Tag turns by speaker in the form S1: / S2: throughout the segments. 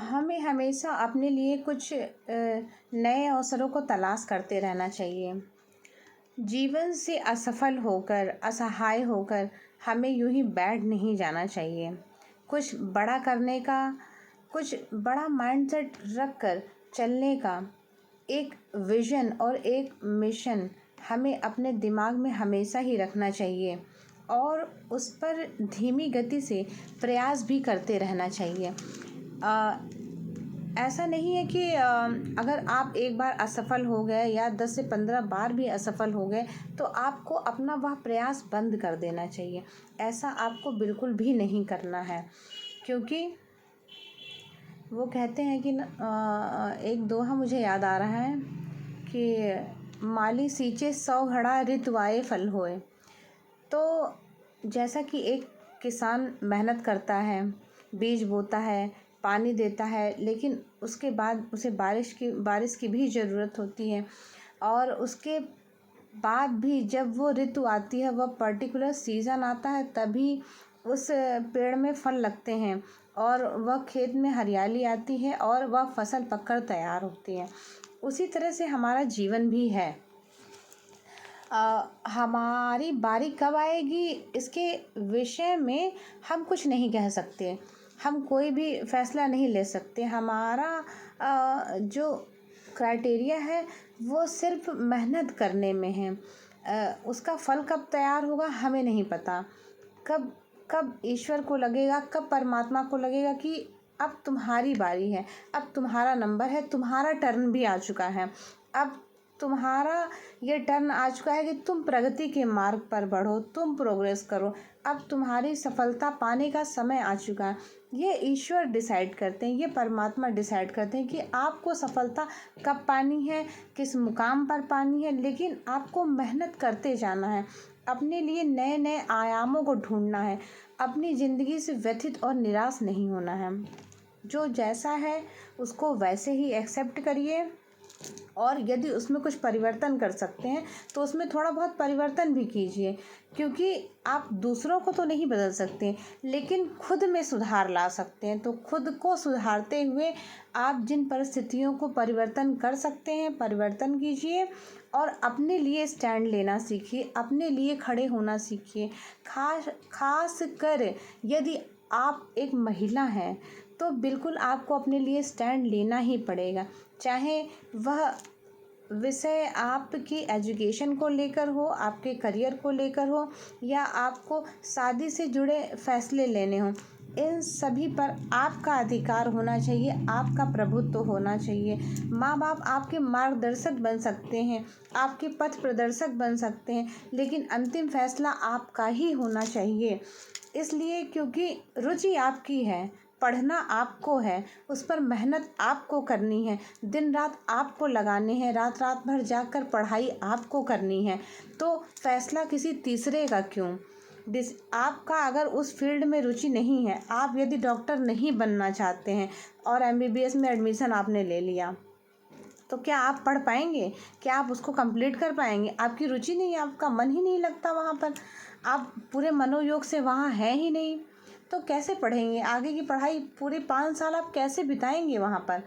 S1: हमें हमेशा अपने लिए कुछ नए अवसरों को तलाश करते रहना चाहिए। जीवन से असफल होकर, असहाय होकर हमें यूं ही बैठ नहीं जाना चाहिए। कुछ बड़ा करने का, कुछ बड़ा माइंडसेट रख कर चलने का एक विज़न और एक मिशन हमें अपने दिमाग में हमेशा ही रखना चाहिए और उस पर धीमी गति से प्रयास भी करते रहना चाहिए। ऐसा नहीं है कि अगर आप एक बार असफल हो गए या 10 से 15 बार भी असफल हो गए तो आपको अपना वह प्रयास बंद कर देना चाहिए। ऐसा आपको बिल्कुल भी नहीं करना है, क्योंकि वो कहते हैं कि एक दोहा मुझे याद आ रहा है कि माली सींचे 100 घड़ा ऋतु आए फल होए। तो जैसा कि एक किसान मेहनत करता है, बीज बोता है, पानी देता है, लेकिन उसके बाद उसे बारिश की भी ज़रूरत होती है और उसके बाद भी जब वो ऋतु आती है, वह पर्टिकुलर सीज़न आता है, तभी उस पेड़ में फल लगते हैं और वह खेत में हरियाली आती है और वह फसल पककर तैयार होती है। उसी तरह से हमारा जीवन भी है। हमारी बारी कब आएगी इसके विषय में हम कुछ नहीं कह सकते, हम कोई भी फैसला नहीं ले सकते। हमारा जो क्राइटेरिया है वो सिर्फ मेहनत करने में है। उसका फल कब तैयार होगा हमें नहीं पता। कब कब ईश्वर को लगेगा, कब परमात्मा को लगेगा कि अब तुम्हारी बारी है, अब तुम्हारा नंबर है, तुम्हारा टर्न भी आ चुका है। अब तुम्हारा ये टर्न आ चुका है कि तुम प्रगति के मार्ग पर बढ़ो, तुम प्रोग्रेस करो। अब तुम्हारी सफलता पाने का समय आ चुका है। ये ईश्वर डिसाइड करते हैं, ये परमात्मा डिसाइड करते हैं कि आपको सफलता कब पानी है, किस मुकाम पर पानी है, लेकिन आपको मेहनत करते जाना है। अपने लिए नए नए आयामों को ढूंढना है। अपनी ज़िंदगी से व्यथित और निराश नहीं होना है। जो जैसा है उसको वैसे ही एक्सेप्ट करिए और यदि उसमें कुछ परिवर्तन कर सकते हैं तो उसमें थोड़ा बहुत परिवर्तन भी कीजिए, क्योंकि आप दूसरों को तो नहीं बदल सकते लेकिन खुद में सुधार ला सकते हैं। तो खुद को सुधारते हुए आप जिन परिस्थितियों को परिवर्तन कर सकते हैं, परिवर्तन कीजिए और अपने लिए स्टैंड लेना सीखिए, अपने लिए खड़े होना सीखिए। खास कर यदि आप एक महिला हैं तो बिल्कुल आपको अपने लिए स्टैंड लेना ही पड़ेगा, चाहे वह विषय आपकी एजुकेशन को लेकर हो, आपके करियर को लेकर हो या आपको शादी से जुड़े फैसले लेने हों। इन सभी पर आपका अधिकार होना चाहिए, आपका प्रभुत्व होना चाहिए। माँ बाप आपके मार्गदर्शक बन सकते हैं, आपके पथ प्रदर्शक बन सकते हैं, लेकिन अंतिम फैसला आपका ही होना चाहिए। इसलिए क्योंकि रुचि आपकी है, पढ़ना आपको है, उस पर मेहनत आपको करनी है, दिन रात आपको लगाने हैं, रात रात भर जाकर पढ़ाई आपको करनी है। तो फैसला किसी तीसरे का क्यों? आपका अगर उस फील्ड में रुचि नहीं है, आप यदि डॉक्टर नहीं बनना चाहते हैं और एमबीबीएस में एडमिशन आपने ले लिया, तो क्या आप पढ़ पाएंगे? क्या आप उसको कंप्लीट कर पाएंगे? आपकी रुचि नहीं है, आपका मन ही नहीं लगता वहाँ पर, आप पूरे मनोयोग से वहाँ हैं ही नहीं, तो कैसे पढ़ेंगे? आगे की पढ़ाई पूरे 5 साल आप कैसे बिताएंगे वहाँ पर?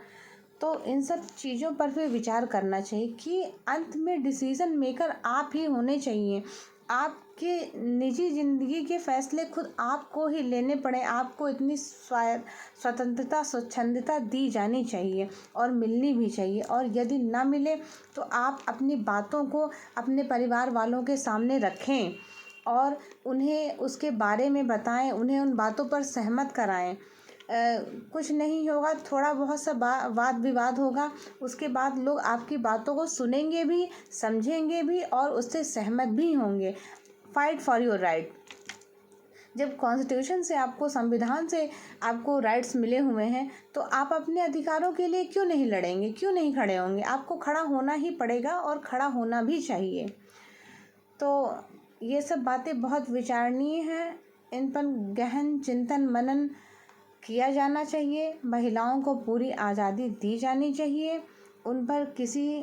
S1: तो इन सब चीज़ों पर भी विचार करना चाहिए कि अंत में डिसीज़न मेकर आप ही होने चाहिए। आपके निजी ज़िंदगी के फैसले खुद आपको ही लेने पड़े। आपको इतनी स्वतंत्रता, स्वच्छंदता दी जानी चाहिए और मिलनी भी चाहिए, और यदि ना मिले तो आप अपनी बातों को अपने परिवार वालों के सामने रखें और उन्हें उसके बारे में बताएं, उन्हें उन बातों पर सहमत कराएं। कुछ नहीं होगा, थोड़ा बहुत सा वाद विवाद होगा, उसके बाद लोग आपकी बातों को सुनेंगे भी, समझेंगे भी और उससे सहमत भी होंगे। Fight for your right. जब कॉन्स्टिट्यूशन से आपको, संविधान से आपको राइट्स मिले हुए हैं, तो आप अपने अधिकारों के लिए क्यों नहीं लड़ेंगे, क्यों नहीं खड़े होंगे? आपको खड़ा होना ही पड़ेगा और खड़ा होना भी चाहिए। तो ये सब बातें बहुत विचारणीय हैं, इन पर गहन चिंतन मनन किया जाना चाहिए। महिलाओं को पूरी आज़ादी दी जानी चाहिए, उन पर किसी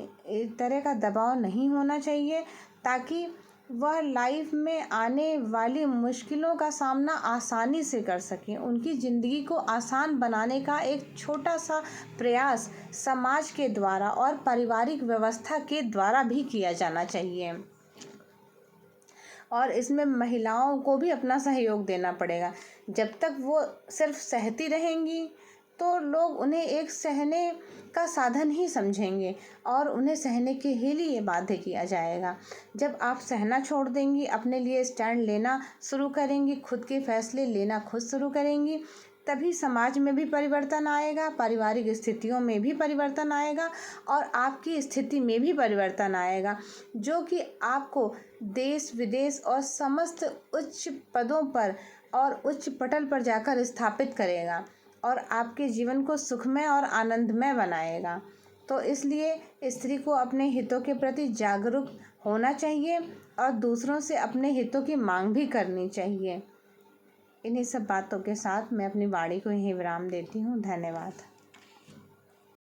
S1: तरह का दबाव नहीं होना चाहिए, ताकि वह लाइफ में आने वाली मुश्किलों का सामना आसानी से कर सकें। उनकी ज़िंदगी को आसान बनाने का एक छोटा सा प्रयास समाज के द्वारा और पारिवारिक व्यवस्था के द्वारा भी किया जाना चाहिए, और इसमें महिलाओं को भी अपना सहयोग देना पड़ेगा। जब तक वो सिर्फ सहती रहेंगी तो लोग उन्हें एक सहने का साधन ही समझेंगे और उन्हें सहने के ही लिए बाध्य किया जाएगा। जब आप सहना छोड़ देंगी, अपने लिए स्टैंड लेना शुरू करेंगी, खुद के फैसले लेना खुद शुरू करेंगी, तभी समाज में भी परिवर्तन आएगा, पारिवारिक स्थितियों में भी परिवर्तन आएगा और आपकी स्थिति में भी परिवर्तन आएगा, जो कि आपको देश विदेश और समस्त उच्च पदों पर और उच्च पटल पर जाकर स्थापित करेगा और आपके जीवन को सुखमय और आनंदमय बनाएगा। तो इसलिए स्त्री को अपने हितों के प्रति जागरूक होना चाहिए और दूसरों से अपने हितों की मांग भी करनी चाहिए। इन्हीं सब बातों के साथ मैं अपनी वाणी को यहीं विराम देती हूँ। धन्यवाद।